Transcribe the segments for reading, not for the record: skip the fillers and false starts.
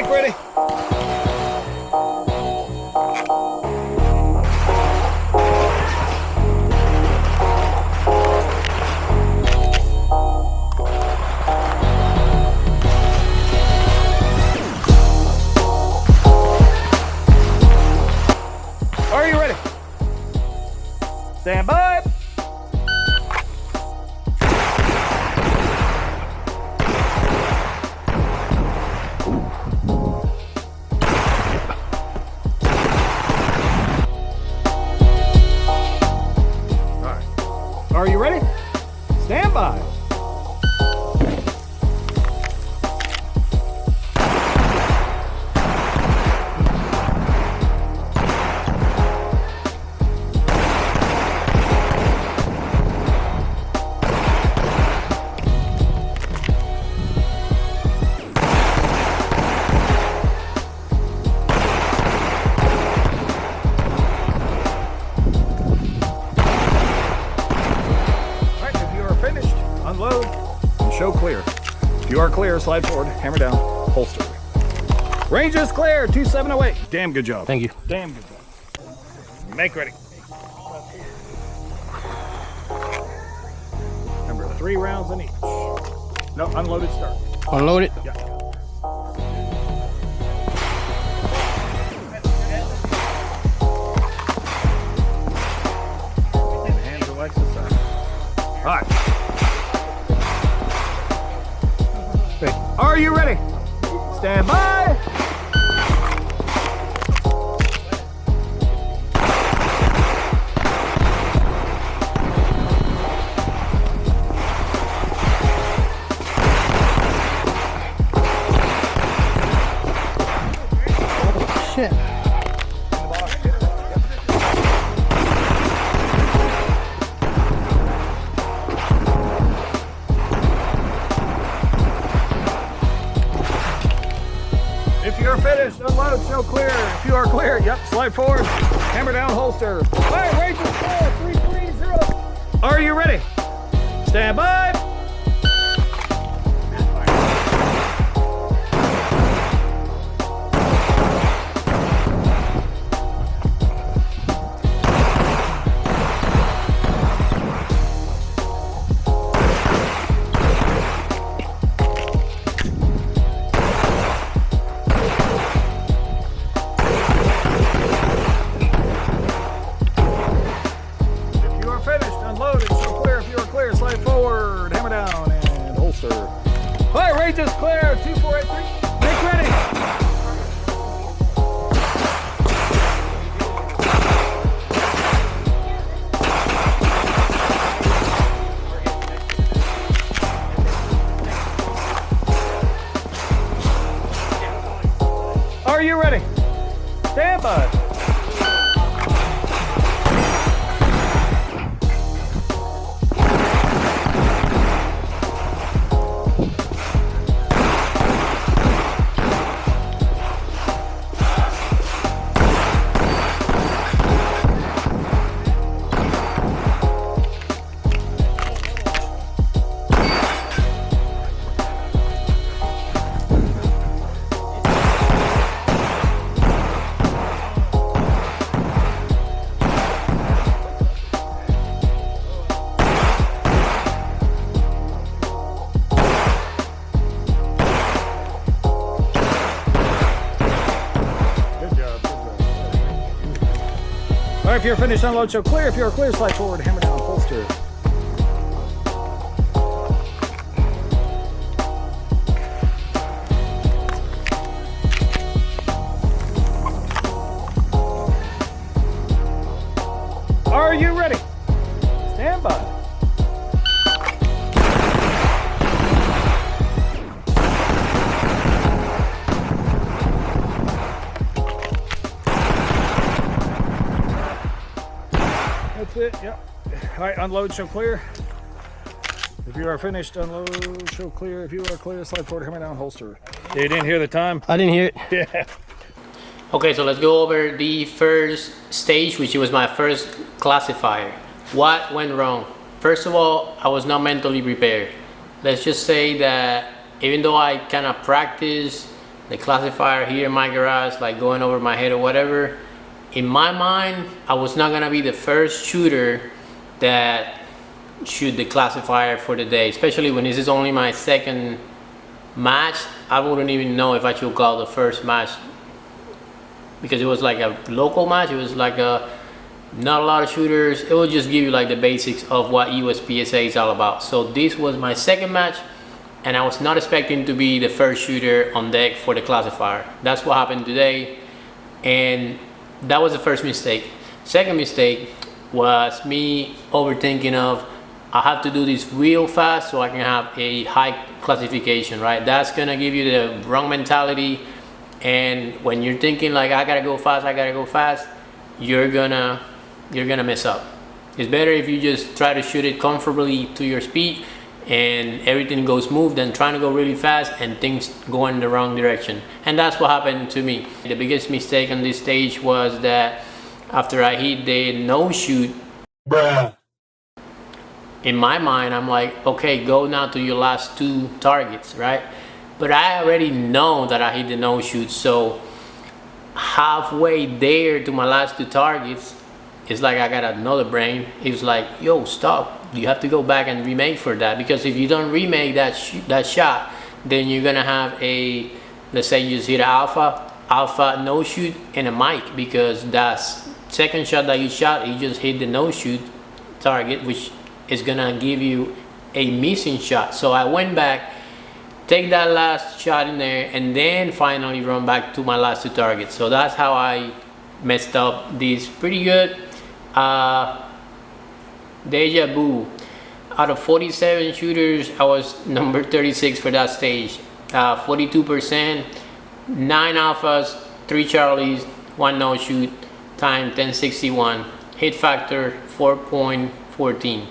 Make ready. Are you ready? Stand by. Are you ready? Stand by. Unload and show clear. If you are clear, slide forward, hammer down, holster. Range is clear, 2708. Damn good job. Thank you. Damn good job. Make ready. Remember, 3 rounds in each. No, unloaded start. Unload it? Yeah. Hands are exercise. All right. Are you ready? Stand by. Oh, shit. If you're finished, unload, show clear. If you are clear, yep, slide forward, hammer down, holster. All right, range is clear, 330. Are you ready? Stand by. Slide forward, hammer down, and holster. All right, range is clear, 2483. Make ready. Are you ready? Stand by. All right, if you're finished, unload, show clear. If you're clear, slide forward, hammer down, holster. Are you ready? Stand by. That's it, yep. All right, unload, show clear. If you are finished, unload, show clear. If you are clear, slide forward, hammer down, holster. You didn't hear the time? I didn't hear it. Yeah. Okay, so let's go over the first stage, which was my first classifier. What went wrong? First of all, I was not mentally prepared. Let's just say that even though I kind of practiced the classifier here in my garage, like going over my head or whatever. In my mind, I was not gonna be the first shooter that shoot the classifier for the day, especially when this is only my second match. I wouldn't even know if I should call the first match, because it was like a local match. It was like not a lot of shooters. It will just give you like the basics of what USPSA is all about. So this was my second match, and I was not expecting to be the first shooter on deck for the classifier. That's what happened today, and that was the first mistake. Second mistake was me overthinking of, I have to do this real fast so I can have a high classification, right? That's gonna give you the wrong mentality, and when you're thinking like I gotta go fast, you're gonna mess up. It's better if you just try to shoot it comfortably to your speed and everything goes smooth than trying to go really fast and things go in the wrong direction. And that's what happened to me. The biggest mistake on this stage was that after I hit the no shoot, bruh, in my mind I'm like, okay, go now to your last two targets, right? But I already know that I hit the no shoot, so halfway there to my last two targets, it's like I got another brain. It was like, yo, stop. You have to go back and remake for that, because if you don't remake that shot, then you're gonna have a, let's say you just hit an alpha no shoot and a mic, because that second shot that you shot, you just hit the no shoot target, which is gonna give you a missing shot. So I went back, take that last shot in there, and then finally run back to my last two targets. So that's how I messed up this pretty good. Deja Vu, out of 47 shooters, I was number 36 for that stage. 42%, 9 alphas, 3 charlies, 1 no shoot, time 1061, hit factor 4.14.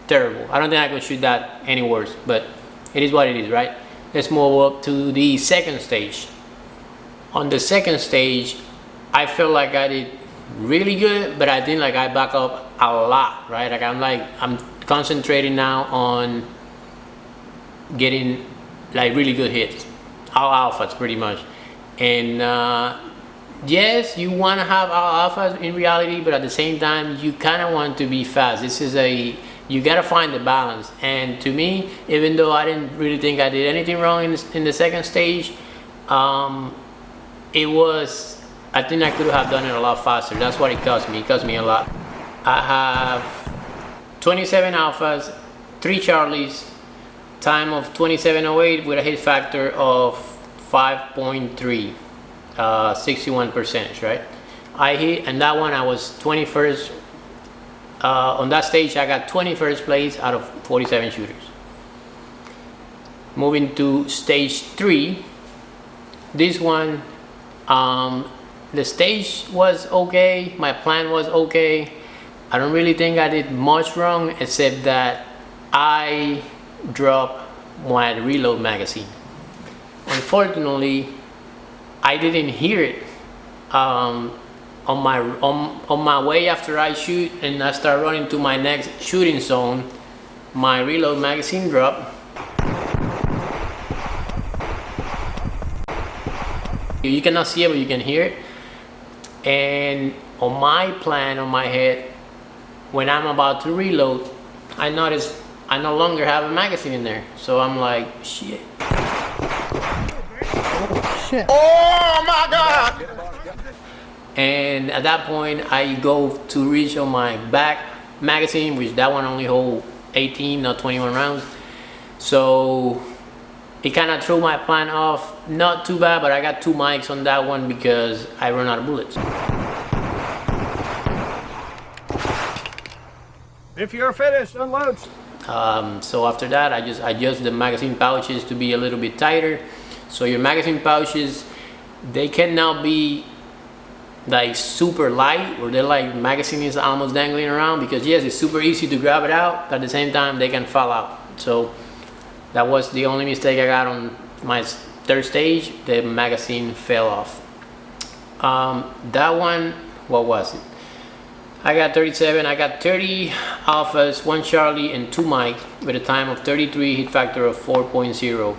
Terrible. I don't think I could shoot that any worse, but it is what it is, right? Let's move up to the second stage. On the second stage, I feel like I did really good, but I think like I back up a lot, right? Like I'm concentrating now on getting like really good hits, all alphas pretty much. And yes, you want to have all alphas in reality, but at the same time you kind of want to be fast. This is you gotta find the balance. And to me, even though I didn't really think I did anything wrong in the second stage, I think I could have done it a lot faster. That's what it cost me. It cost me a lot. I have 27 alphas, 3 charlies, time of 27:08 with a hit factor of 5.3, 61%, right? I hit, and that one I was 21st. On that stage, I got 21st place out of 47 shooters. Moving to stage 3, this one, the stage was okay, my plan was okay. I don't really think I did much wrong, except that I dropped my reload magazine. Unfortunately, I didn't hear it. On my way after I shoot and I start running to my next shooting zone, my reload magazine dropped. You cannot see it, but you can hear it. And on my plan, on my head, when I'm about to reload, I notice I no longer have a magazine in there. So I'm like, shit. Oh, shit. Oh my God! And at that point, I go to reach on my back magazine, which that one only holds 18, not 21 rounds. So it kind of threw my plan off. Not too bad, but I got 2 mics on that one because I ran out of bullets. If you're finished, unload. So after that, I just adjust the magazine pouches to be a little bit tighter. So your magazine pouches, they cannot be like super light, or they're like magazine is almost dangling around, because yes, it's super easy to grab it out, but at the same time they can fall out. So that was the only mistake I got on my third stage. The magazine fell off. That one, what was it? I got 37, I got 30 alphas, 1 Charlie and 2 Mike with a time of 33, hit factor of 4.0.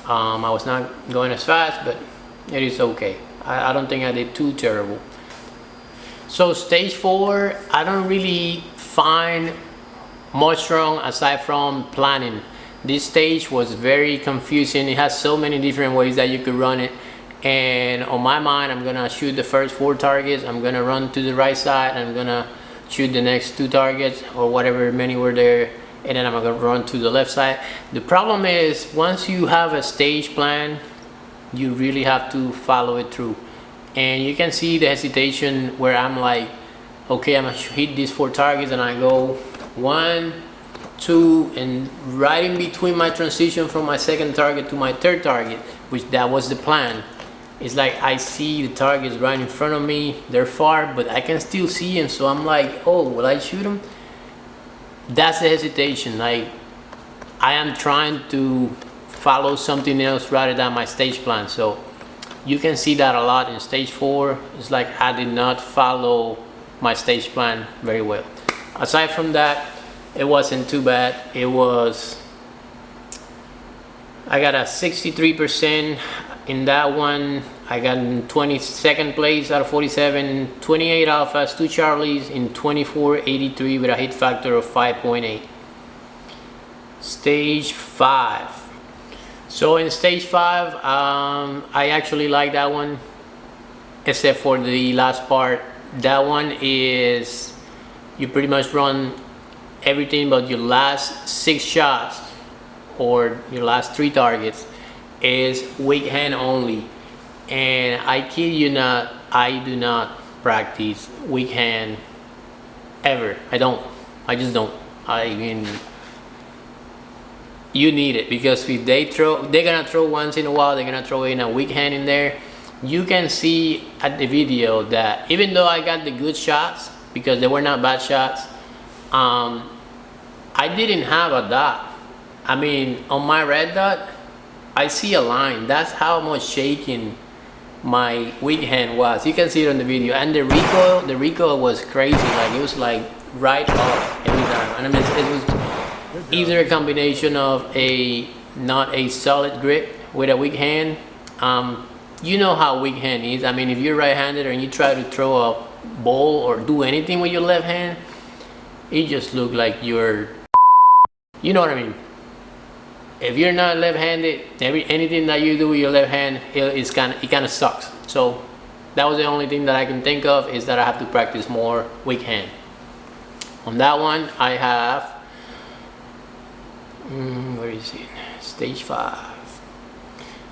I was not going as fast, but it is okay. I don't think I did too terrible. So stage 4, I don't really find much wrong aside from planning. This stage was very confusing. It has so many different ways that you could run it. And on my mind, I'm gonna shoot the first 4 targets. I'm gonna run to the right side. I'm gonna shoot the next 2 targets or whatever many were there. And then I'm gonna run to the left side. The problem is, once you have a stage plan, you really have to follow it through. And you can see the hesitation where I'm like, okay, I'm gonna hit these 4 targets, and I go 1, 2, and right in between my transition from my second target to my third target, which that was the plan, it's like I see the targets right in front of me. They're far, but I can still see them. So I'm like, oh, will I shoot them? That's the hesitation. Like, I am trying to follow something else rather than my stage plan. So you can see that a lot in stage 4. It's like I did not follow my stage plan very well. Aside from that, it wasn't too bad. I got a 63% in that one. I got in 22nd place out of 47, 28 alphas, 2 charlies in 24.83 with a hit factor of 5.8. Stage 5. So in stage 5, I actually like that one, except for the last part. That one is, you pretty much run everything but your last 6 shots or your last 3 targets is weak hand only. And I kid you not, I do not practice weak hand ever. I just don't. I mean, you need it, because if they're gonna throw once in a while, they're gonna throw in a weak hand in there. You can see at the video that even though I got the good shots, because they were not bad shots, I didn't have a dot. I mean, on my red dot, I see a line. That's how much shaking my weak hand was. You can see it on the video. And the recoil was crazy. Like, it was like right off every time. And I mean, it was either a combination of not a solid grip with a weak hand. You know how weak hand is. I mean, if you're right-handed and you try to throw a ball or do anything with your left hand, it just looks like you're, you know what I mean? If you're not left-handed, anything that you do with your left hand, it kind of sucks. So that was the only thing that I can think of, is that I have to practice more weak hand. On that one, I have, where is it? Stage 5.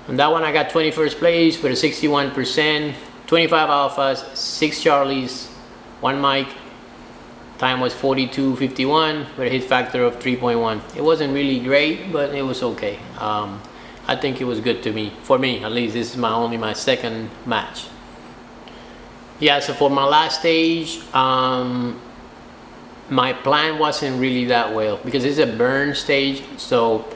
On that one, I got 21st place with a 61%, 25 alphas, 6 charlies, 1 mic. Time was 42.51 with a hit factor of 3.1. It wasn't really great, but it was okay. I think it was good to me. For me, at least. This is only my second match. Yeah, so for my last stage, my plan wasn't really that well, because it's a burn stage. So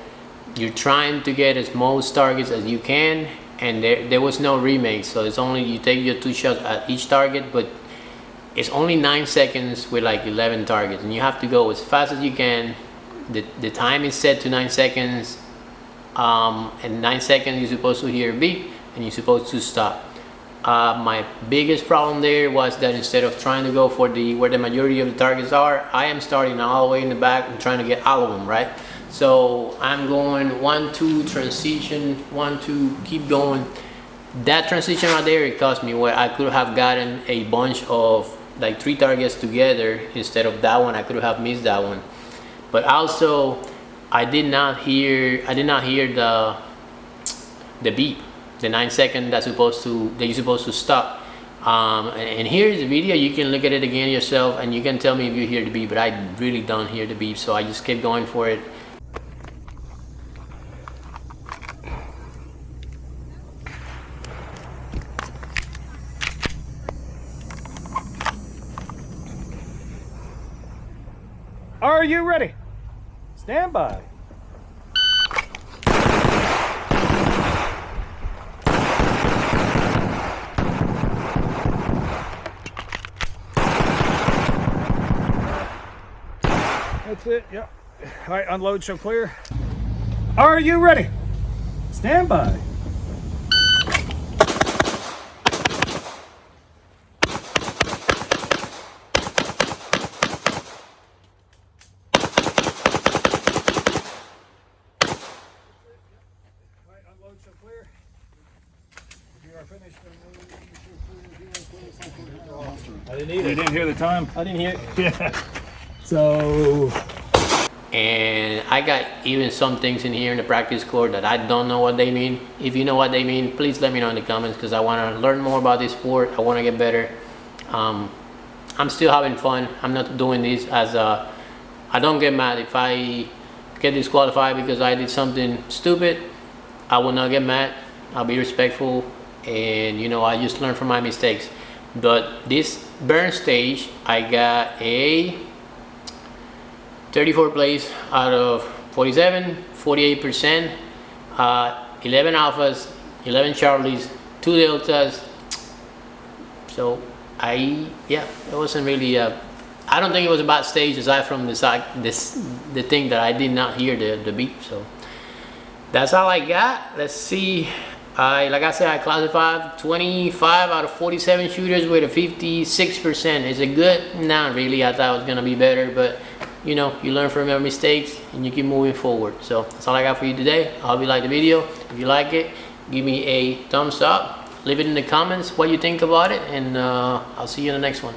you're trying to get as most targets as you can, and there was no remake. So it's only, you take your 2 shots at each target, but it's only 9 seconds with like 11 targets, and you have to go as fast as you can. The time is set to 9 seconds, and 9 seconds you're supposed to hear a beep and you're supposed to stop. My biggest problem there was that instead of trying to go for where the majority of the targets are, I am starting all the way in the back and trying to get all of them, right? So I'm going 1, 2, transition, 1, 2, keep going. That transition right there, it cost me, where I could have gotten a bunch of like 3 targets together instead of that one. I could have missed that one. But also, I did not hear the beep, the 9 second that you're supposed to stop. And here's the video. You can look at it again yourself, and you can tell me if you hear the beep. But I really don't hear the beep, so I just kept going for it. Are you ready? Stand by. That's it, yep. All right, unload, show clear. Are you ready? Stand by. didn't either. You didn't hear the time? I didn't hear it. Yeah. So. And I got even some things in here in the practice court that I don't know what they mean. If you know what they mean, please let me know in the comments, because I want to learn more about this sport. I want to get better. I'm still having fun. I'm not doing this as a, I don't get mad if I get disqualified because I did something stupid. I will not get mad. I'll be respectful, and you know, I just learn from my mistakes. But this burn stage, I got a 34 place out of 47, 48%, 11 alphas, 11 charlies, 2 deltas. So yeah, it wasn't really I don't think it was a bad stage, aside from the thing that I did not hear the beep. So that's all I got. Let's see. Like I said, I classified 25 out of 47 shooters with a 56%. Is it good? Not really. I thought it was gonna be better, but you know, you learn from your mistakes and you keep moving forward. So that's all I got for you today. I hope you like the video. If you like it, give me a thumbs up. Leave it in the comments what you think about it, and I'll see you in the next one.